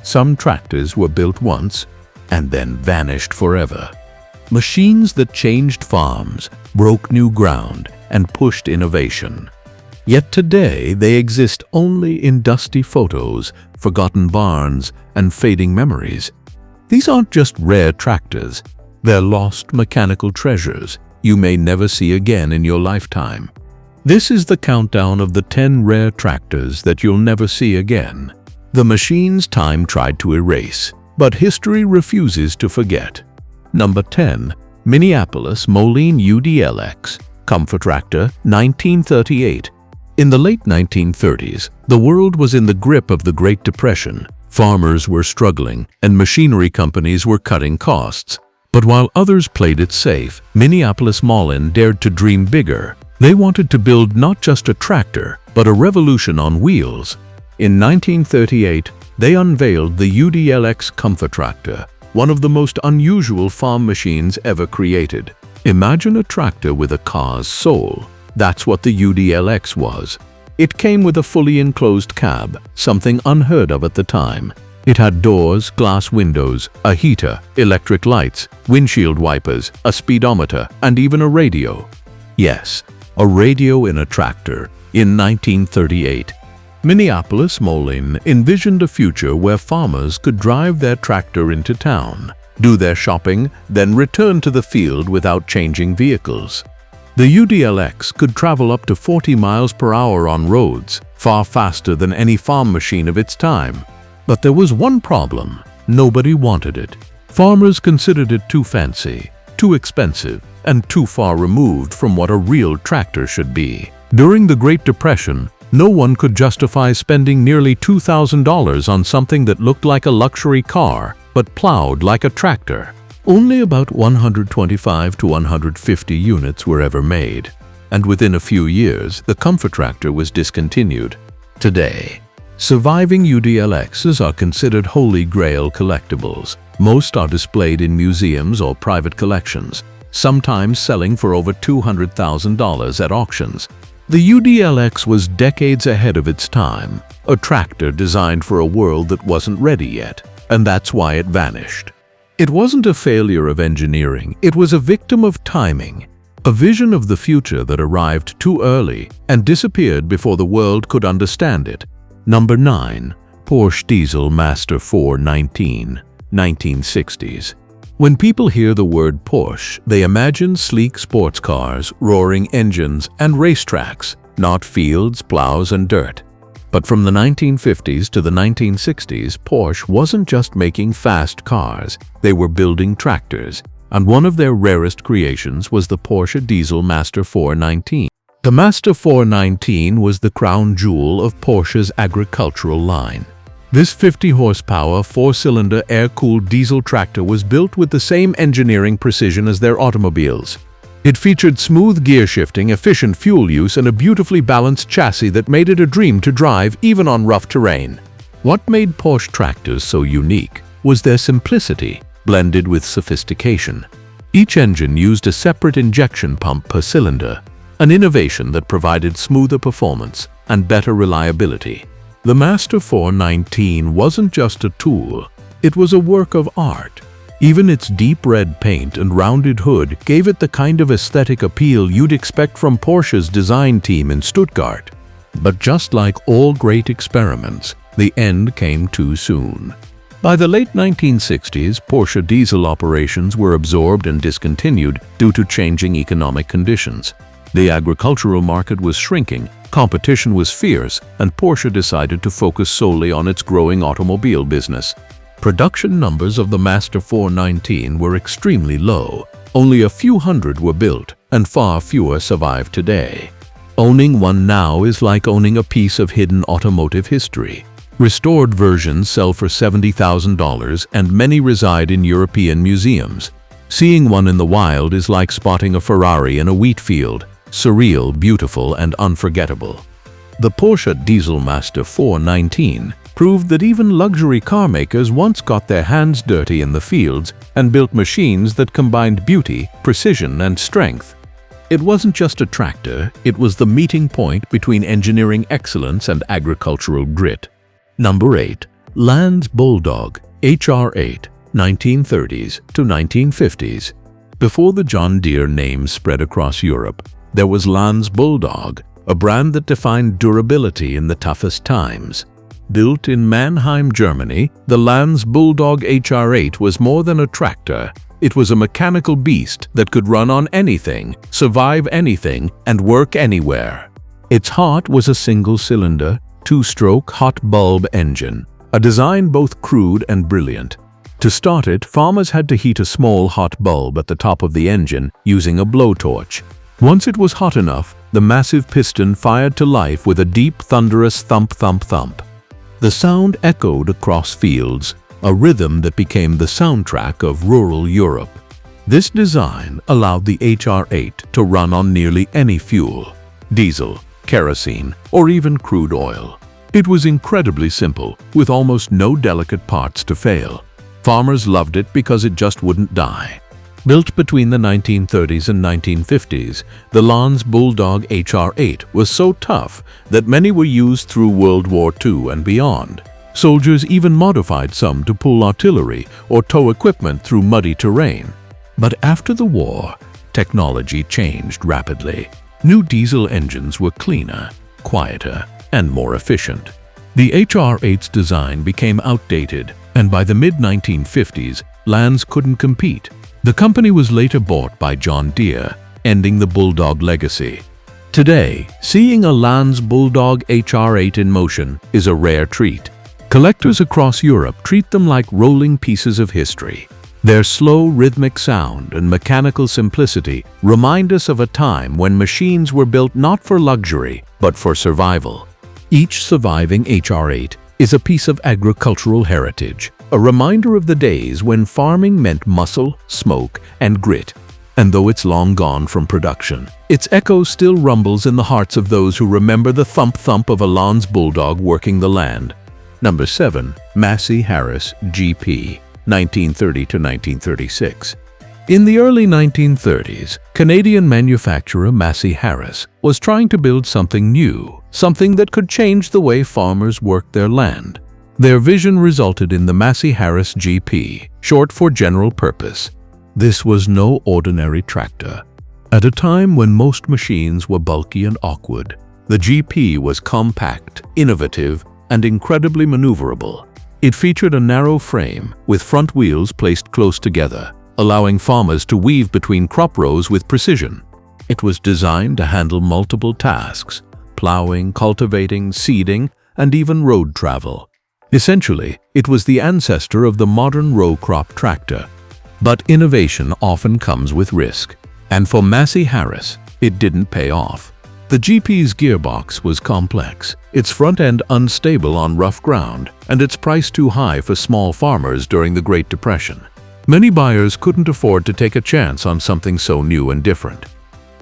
Some tractors were built once and then vanished forever. Machines that changed farms, broke new ground, and pushed innovation. Yet today they exist only in dusty photos, forgotten barns, and fading memories. These aren't just rare tractors, they're lost mechanical treasures you may never see again in your lifetime. This is the countdown of the 10 rare tractors that you'll never see again. The machines time tried to erase, but history refuses to forget. Number 10. Minneapolis Moline UDLX Comfort Tractor 1938. In the late 1930s, the world was in the grip of the Great Depression. Farmers were struggling, and machinery companies were cutting costs. But while others played it safe, Minneapolis Moline dared to dream bigger. They wanted to build not just a tractor, but a revolution on wheels. In 1938, they unveiled the UDLX Comfort Tractor, one of the most unusual farm machines ever created. Imagine a tractor with a car's soul. That's what the UDLX was. It came with a fully enclosed cab, something unheard of at the time. It had doors, glass windows, a heater, electric lights, windshield wipers, a speedometer, and even a radio. Yes, a radio in a tractor in 1938. Minneapolis Moline envisioned a future where farmers could drive their tractor into town, do their shopping, then return to the field without changing vehicles. The UDLX could travel up to 40 miles per hour on roads, far faster than any farm machine of its time. But there was one problem. Nobody wanted it. Farmers considered it too fancy, too expensive, and too far removed from what a real tractor should be. During the Great Depression, no one could justify spending nearly $2,000 on something that looked like a luxury car, but plowed like a tractor. Only about 125 to 150 units were ever made, and within a few years, the Comfort Tractor was discontinued. Today, surviving UDLXs are considered holy grail collectibles. Most are displayed in museums or private collections, sometimes selling for over $200,000 at auctions. The UDLX was decades ahead of its time, a tractor designed for a world that wasn't ready yet, and that's why it vanished. It wasn't a failure of engineering, it was a victim of timing, a vision of the future that arrived too early and disappeared before the world could understand it. Number 9. Porsche Diesel Master 419, 1960s. When people hear the word Porsche, they imagine sleek sports cars, roaring engines, and racetracks, not fields, plows, and dirt. But from the 1950s to the 1960s, Porsche wasn't just making fast cars, they were building tractors, and one of their rarest creations was the Porsche Diesel Master 419. The Master 419 was the crown jewel of Porsche's agricultural line. This 50-horsepower, 4-cylinder, air-cooled diesel tractor was built with the same engineering precision as their automobiles. It featured smooth gear shifting, efficient fuel use, and a beautifully balanced chassis that made it a dream to drive even on rough terrain. What made Porsche tractors so unique was their simplicity, blended with sophistication. Each engine used a separate injection pump per cylinder, an innovation that provided smoother performance and better reliability. The Master 419 wasn't just a tool, it was a work of art. Even its deep red paint and rounded hood gave it the kind of aesthetic appeal you'd expect from Porsche's design team in Stuttgart. But just like all great experiments, the end came too soon. By the late 1960s, Porsche diesel operations were absorbed and discontinued due to changing economic conditions. The agricultural market was shrinking, competition was fierce, and Porsche decided to focus solely on its growing automobile business. Production numbers of the Master 419 were extremely low. Only a few hundred were built, and far fewer survive today. Owning one now is like owning a piece of hidden automotive history. Restored versions sell for $70,000, and many reside in European museums. Seeing one in the wild is like spotting a Ferrari in a wheat field. Surreal, beautiful, and unforgettable. The Porsche Diesel Master 419 proved that even luxury car makers once got their hands dirty in the fields and built machines that combined beauty, precision, and strength. It wasn't just a tractor, it was the meeting point between engineering excellence and agricultural grit. Number 8. Lanz Bulldog HR8, 1930s to 1950s. Before the John Deere name spread across Europe, there was Lanz Bulldog, a brand that defined durability in the toughest times. Built in Mannheim, Germany, the Lanz Bulldog HR8 was more than a tractor. It was a mechanical beast that could run on anything, survive anything, and work anywhere. Its heart was a single-cylinder, two-stroke hot bulb engine, a design both crude and brilliant. To start it, farmers had to heat a small hot bulb at the top of the engine using a blowtorch. Once it was hot enough, the massive piston fired to life with a deep, thunderous thump, thump, thump. The sound echoed across fields, a rhythm that became the soundtrack of rural Europe. This design allowed the HR8 to run on nearly any fuel: diesel, kerosene, or even crude oil. It was incredibly simple, with almost no delicate parts to fail. Farmers loved it because it just wouldn't die. Built between the 1930s and 1950s, the Lanz Bulldog HR8 was so tough that many were used through World War II and beyond. Soldiers even modified some to pull artillery or tow equipment through muddy terrain. But after the war, technology changed rapidly. New diesel engines were cleaner, quieter, and more efficient. The HR8's design became outdated, and by the mid-1950s, Lanz couldn't compete. The company was later bought by John Deere, ending the Bulldog legacy. Today, seeing a Lanz Bulldog HR8 in motion is a rare treat. Collectors across Europe treat them like rolling pieces of history. Their slow, rhythmic sound and mechanical simplicity remind us of a time when machines were built not for luxury, but for survival. Each surviving HR8 is a piece of agricultural heritage, a reminder of the days when farming meant muscle, smoke, and grit. And though it's long gone from production, its echo still rumbles in the hearts of those who remember the thump-thump of a Lanz Bulldog working the land. Number 7. Massey Harris GP, 1930 to 1936. In the early 1930s, Canadian manufacturer Massey Harris was trying to build something new, something that could change the way farmers worked their land. Their vision resulted in the Massey Harris GP, short for General Purpose. This was no ordinary tractor. At a time when most machines were bulky and awkward, the GP was compact, innovative, and incredibly maneuverable. It featured a narrow frame with front wheels placed close together, allowing farmers to weave between crop rows with precision. It was designed to handle multiple tasks: plowing, cultivating, seeding, and even road travel. Essentially, it was the ancestor of the modern row crop tractor. But innovation often comes with risk, and for Massey Harris, it didn't pay off. The GP's gearbox was complex, its front end unstable on rough ground, and its price too high for small farmers during the Great Depression. Many buyers couldn't afford to take a chance on something so new and different.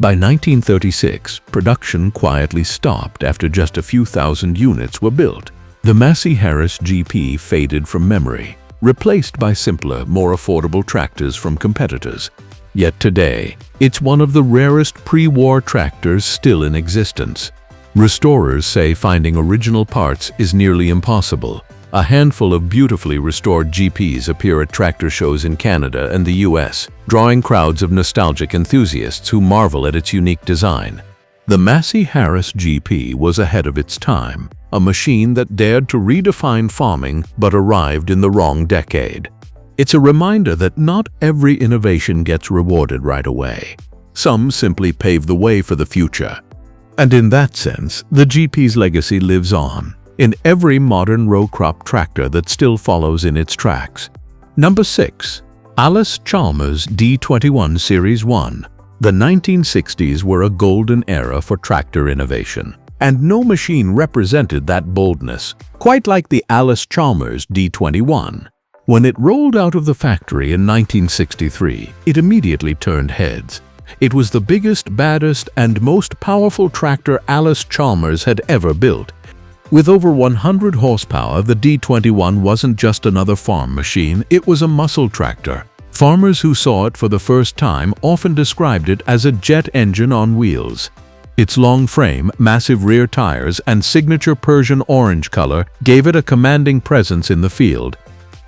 By 1936, production quietly stopped after just a few thousand units were built. The Massey Harris GP faded from memory, replaced by simpler, more affordable tractors from competitors. Yet today, it's one of the rarest pre-war tractors still in existence. Restorers say finding original parts is nearly impossible. A handful of beautifully restored GPs appear at tractor shows in Canada and the US, drawing crowds of nostalgic enthusiasts who marvel at its unique design. The Massey Harris GP was ahead of its time, a machine that dared to redefine farming but arrived in the wrong decade. It's a reminder that not every innovation gets rewarded right away. Some simply pave the way for the future. And in that sense, the GP's legacy lives on in every modern row crop tractor that still follows in its tracks. Number 6. Allis Chalmers D21 Series 1. The 1960s were a golden era for tractor innovation, and no machine represented that boldness, quite like the Allis Chalmers D21. When it rolled out of the factory in 1963, it immediately turned heads. It was the biggest, baddest, and most powerful tractor Allis Chalmers had ever built. With over 100 horsepower, the D21 wasn't just another farm machine, it was a muscle tractor. Farmers who saw it for the first time often described it as a jet engine on wheels. Its long frame, massive rear tires, and signature Persian orange color gave it a commanding presence in the field.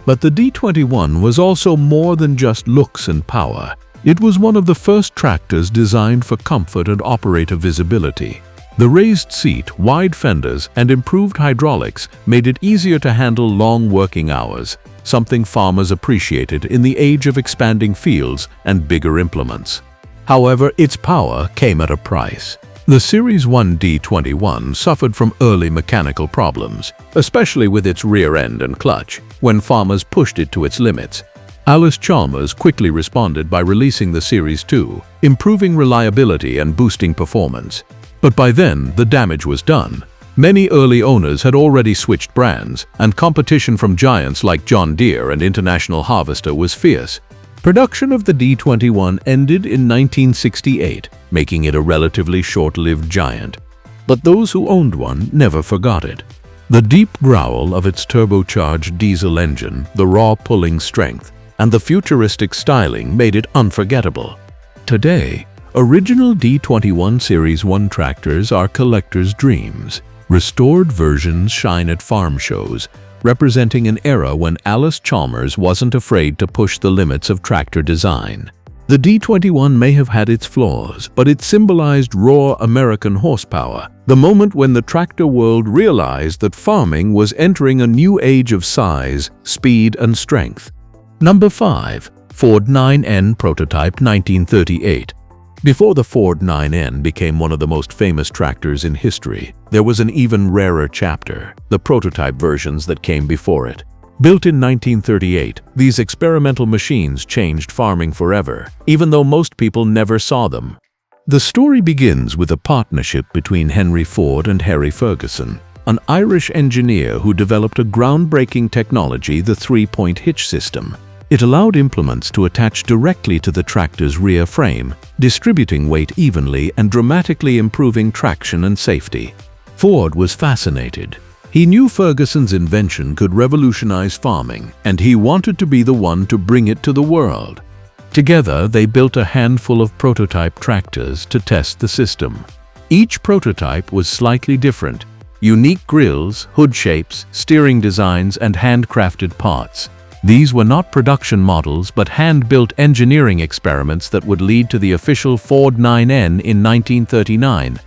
But the D21 was also more than just looks and power. It was one of the first tractors designed for comfort and operator visibility. The raised seat, wide fenders, and improved hydraulics made it easier to handle long working hours, something farmers appreciated in the age of expanding fields and bigger implements. However, its power came at a price. The Series 1 D21 suffered from early mechanical problems, especially with its rear end and clutch, when farmers pushed it to its limits. Allis Chalmers quickly responded by releasing the Series 2, improving reliability and boosting performance. But by then, the damage was done. Many early owners had already switched brands, and competition from giants like John Deere and International Harvester was fierce. Production of the D21 ended in 1968, making it a relatively short-lived giant. But those who owned one never forgot it. The deep growl of its turbocharged diesel engine, the raw pulling strength, and the futuristic styling made it unforgettable. Today, original D21 Series 1 tractors are collectors' dreams. Restored versions shine at farm shows, representing an era when Allis Chalmers wasn't afraid to push the limits of tractor design. The D21 may have had its flaws, but it symbolized raw American horsepower, the moment when the tractor world realized that farming was entering a new age of size, speed, and strength. Number 5. Ford 9N Prototype 1938. Before the Ford 9N became one of the most famous tractors in history, there was an even rarer chapter, the prototype versions that came before it. Built in 1938, these experimental machines changed farming forever, even though most people never saw them. The story begins with a partnership between Henry Ford and Harry Ferguson, an Irish engineer who developed a groundbreaking technology, the three-point hitch system. It allowed implements to attach directly to the tractor's rear frame, distributing weight evenly and dramatically improving traction and safety. Ford was fascinated. He knew Ferguson's invention could revolutionize farming, and he wanted to be the one to bring it to the world. Together, they built a handful of prototype tractors to test the system. Each prototype was slightly different: unique grills, hood shapes, steering designs, and handcrafted parts. These were not production models but hand-built engineering experiments that would lead to the official Ford 9N in 1939.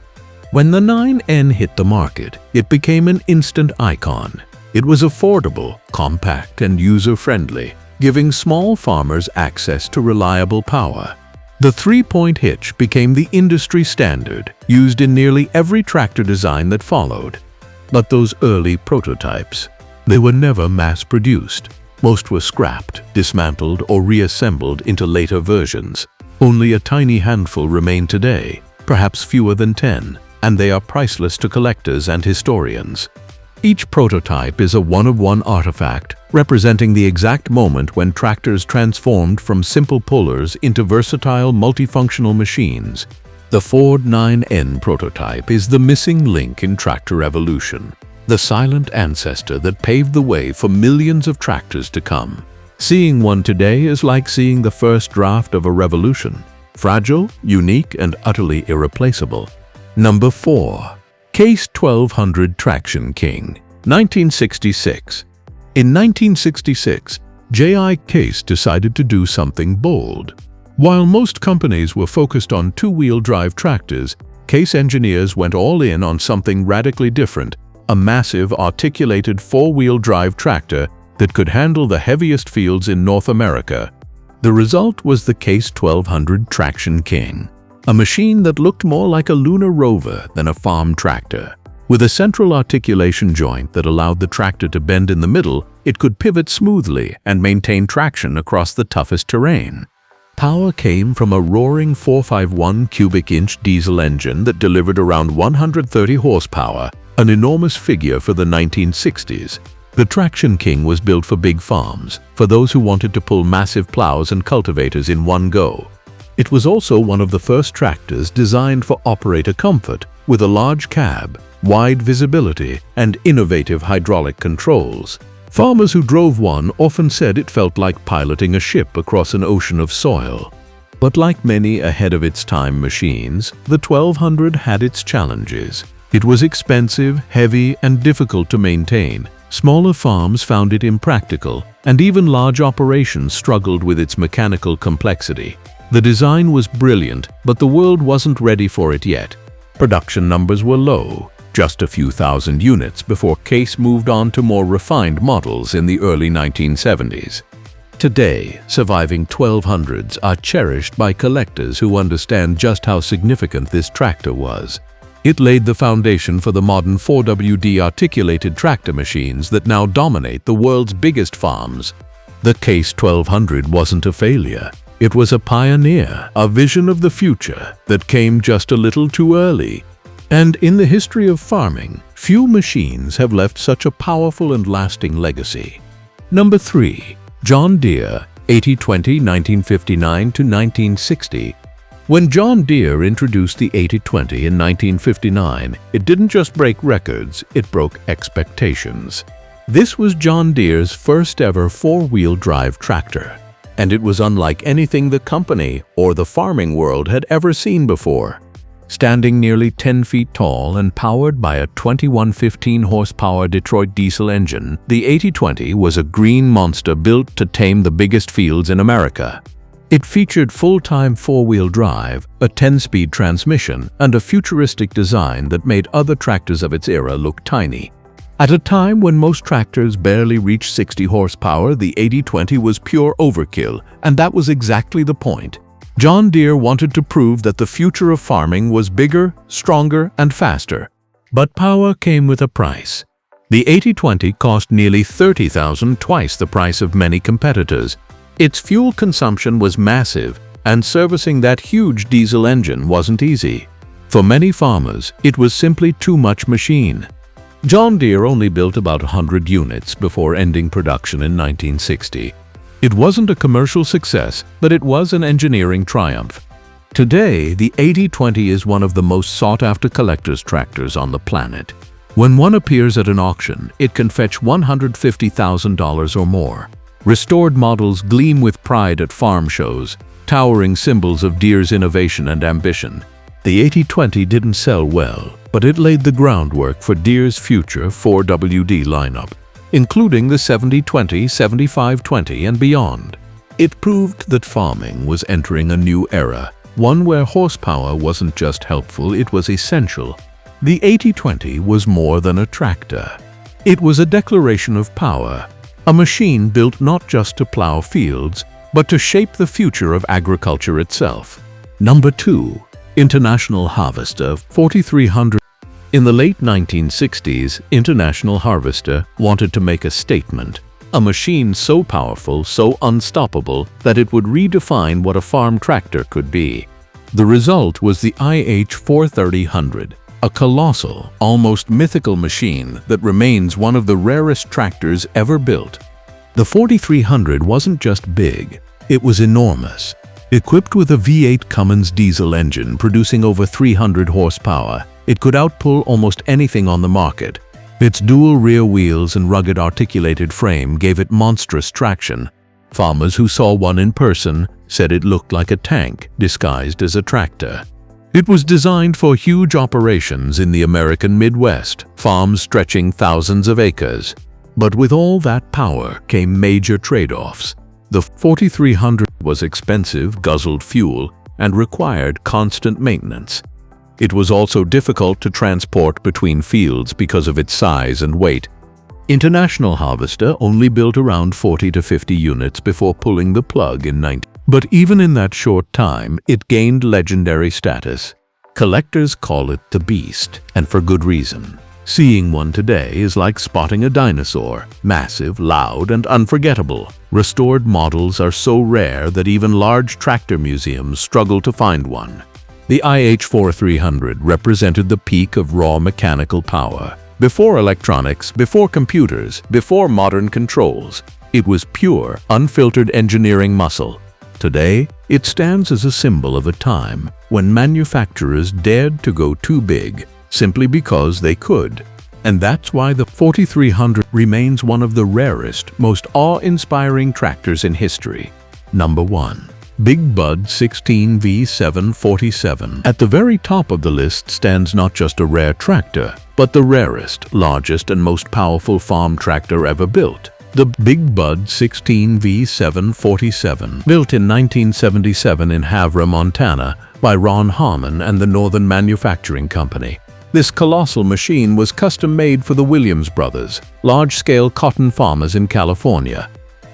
When the 9N hit the market, it became an instant icon. It was affordable, compact, and user-friendly, giving small farmers access to reliable power. The three-point hitch became the industry standard, used in nearly every tractor design that followed. But those early prototypes, they were never mass-produced. Most were scrapped, dismantled, or reassembled into later versions. Only a tiny handful remain today, perhaps fewer than 10, and they are priceless to collectors and historians. Each prototype is a one-of-one artifact, representing the exact moment when tractors transformed from simple pullers into versatile, multifunctional machines. The Ford 9N prototype is the missing link in tractor evolution, the silent ancestor that paved the way for millions of tractors to come. Seeing one today is like seeing the first draft of a revolution, fragile, unique, and utterly irreplaceable. Number 4. Case 1200 Traction King, 1966. In 1966, J.I. Case decided to do something bold. While most companies were focused on two-wheel drive tractors, Case engineers went all in on something radically different: a massive, articulated four-wheel drive tractor that could handle the heaviest fields in North America. The result was the Case 1200 Traction King, a machine that looked more like a lunar rover than a farm tractor. With a central articulation joint that allowed the tractor to bend in the middle, it could pivot smoothly and maintain traction across the toughest terrain. Power came from a roaring 451 cubic inch diesel engine that delivered around 130 horsepower, an enormous figure for the 1960s. The Traction King was built for big farms, for those who wanted to pull massive plows and cultivators in one go. It was also one of the first tractors designed for operator comfort, with a large cab, wide visibility, and innovative hydraulic controls. Farmers who drove one often said it felt like piloting a ship across an ocean of soil. But like many ahead-of-its-time machines, the 1200 had its challenges. It was expensive, heavy, and difficult to maintain. Smaller farms found it impractical, and even large operations struggled with its mechanical complexity. The design was brilliant, but the world wasn't ready for it yet. Production numbers were low, just a few thousand units before Case moved on to more refined models in the early 1970s. Today, surviving 1200s are cherished by collectors who understand just how significant this tractor was. It laid the foundation for the modern 4WD articulated tractor machines that now dominate the world's biggest farms. The Case 1200 wasn't a failure. It was a pioneer, a vision of the future that came just a little too early. And in the history of farming, few machines have left such a powerful and lasting legacy. Number 3. John Deere 8020 1959 to 1960. When John Deere introduced the 8020 in 1959, it didn't just break records, it broke expectations. This was John Deere's first ever four-wheel drive tractor, and it was unlike anything the company or the farming world had ever seen before. Standing nearly 10 feet tall and powered by a 2115 horsepower Detroit diesel engine, the 8020 was a green monster built to tame the biggest fields in America. It featured full-time four-wheel drive, a 10-speed transmission, and a futuristic design that made other tractors of its era look tiny. At a time when most tractors barely reached 60 horsepower, the 8020 was pure overkill, and that was exactly the point. John Deere wanted to prove that the future of farming was bigger, stronger, and faster. But power came with a price. The 8020 cost nearly $30,000, twice the price of many competitors. Its fuel consumption was massive, and servicing that huge diesel engine wasn't easy. For many farmers, it was simply too much machine. John Deere only built about 100 units before ending production in 1960. It wasn't a commercial success, but it was an engineering triumph. Today, the 8020 is one of the most sought-after collector's tractors on the planet. When one appears at an auction, it can fetch $150,000 or more. Restored models gleam with pride at farm shows, towering symbols of Deere's innovation and ambition. The 8020 didn't sell well, but it laid the groundwork for Deere's future 4WD lineup, including the 7020, 7520, and beyond. It proved that farming was entering a new era, one where horsepower wasn't just helpful, it was essential. The 8020 was more than a tractor. It was a declaration of power, a machine built not just to plow fields, but to shape the future of agriculture itself. Number 2. International Harvester 4300. In the late 1960s, International Harvester wanted to make a statement, a machine so powerful, so unstoppable, that it would redefine what a farm tractor could be. The result was the IH 4300, a colossal, almost mythical machine that remains one of the rarest tractors ever built. The 4300 wasn't just big, it was enormous. Equipped with a V8 Cummins diesel engine producing over 300 horsepower, it could outpull almost anything on the market. Its dual rear wheels and rugged articulated frame gave it monstrous traction. Farmers who saw one in person said it looked like a tank disguised as a tractor. It was designed for huge operations in the American Midwest, farms stretching thousands of acres. But with all that power came major trade-offs. The 4300 was expensive, guzzled fuel, and required constant maintenance. It was also difficult to transport between fields because of its size and weight. International Harvester only built around 40 to 50 units before pulling the plug in 19. But even in that short time, it gained legendary status. Collectors call it the Beast, and for good reason. Seeing one today is like spotting a dinosaur, massive, loud, and unforgettable. Restored models are so rare that even large tractor museums struggle to find one. The IH 4300 represented the peak of raw mechanical power. Before electronics, before computers, before modern controls, it was pure, unfiltered engineering muscle. Today, it stands as a symbol of a time when manufacturers dared to go too big simply because they could. And that's why the 4300 remains one of the rarest, most awe-inspiring tractors in history. Number 1. Big Bud 16V747. At the very top of the list stands not just a rare tractor, but the rarest, largest, and most powerful farm tractor ever built. The Big Bud 16V747, built in 1977 in Havre, Montana, by Ron Harmon and the Northern Manufacturing Company. This colossal machine was custom-made for the Williams brothers, large-scale cotton farmers in California.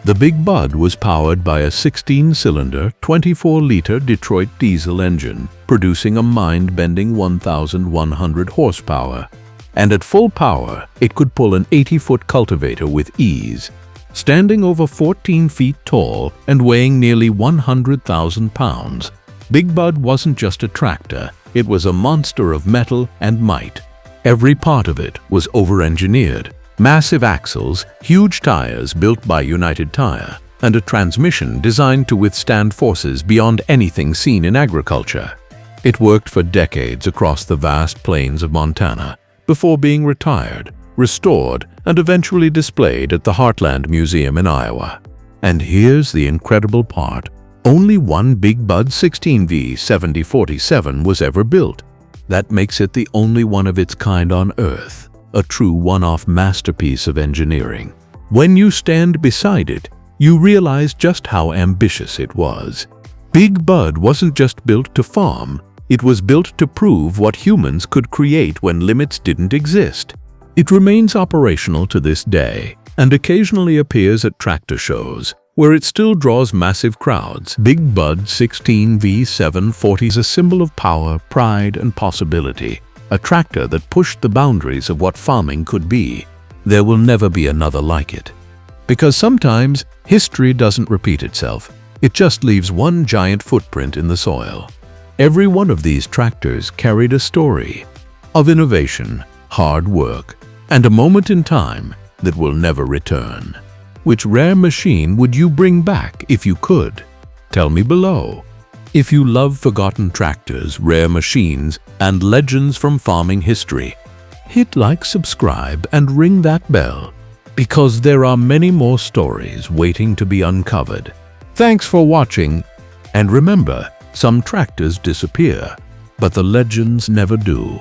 The Big Bud was powered by a 16-cylinder, 24-liter Detroit diesel engine, producing a mind-bending 1,100 horsepower. And at full power, it could pull an 80-foot cultivator with ease. Standing over 14 feet tall and weighing nearly 100,000 pounds, Big Bud wasn't just a tractor, it was a monster of metal and might. Every part of it was over-engineered. Massive axles, huge tires built by United Tire, and a transmission designed to withstand forces beyond anything seen in agriculture. It worked for decades across the vast plains of Montana, before being retired, restored, and eventually displayed at the Heartland Museum in Iowa. And here's the incredible part. Only one Big Bud 16V747 was ever built. That makes it the only one of its kind on Earth. A true one-off masterpiece of engineering. When you stand beside it, you realize just how ambitious it was. Big Bud wasn't just built to farm, it was built to prove what humans could create when limits didn't exist. It remains operational to this day, and occasionally appears at tractor shows, where it still draws massive crowds. Big Bud 16V740 is a symbol of power, pride, and possibility. A tractor that pushed the boundaries of what farming could be. There will never be another like it. Because sometimes, history doesn't repeat itself. It just leaves one giant footprint in the soil. Every one of these tractors carried a story of innovation, hard work, and a moment in time that will never return. Which rare machine would you bring back if you could? Tell me below. If you love forgotten tractors, rare machines, and legends from farming history, hit like, subscribe, and ring that bell, because there are many more stories waiting to be uncovered. Thanks for watching, and remember, some tractors disappear, but the legends never do.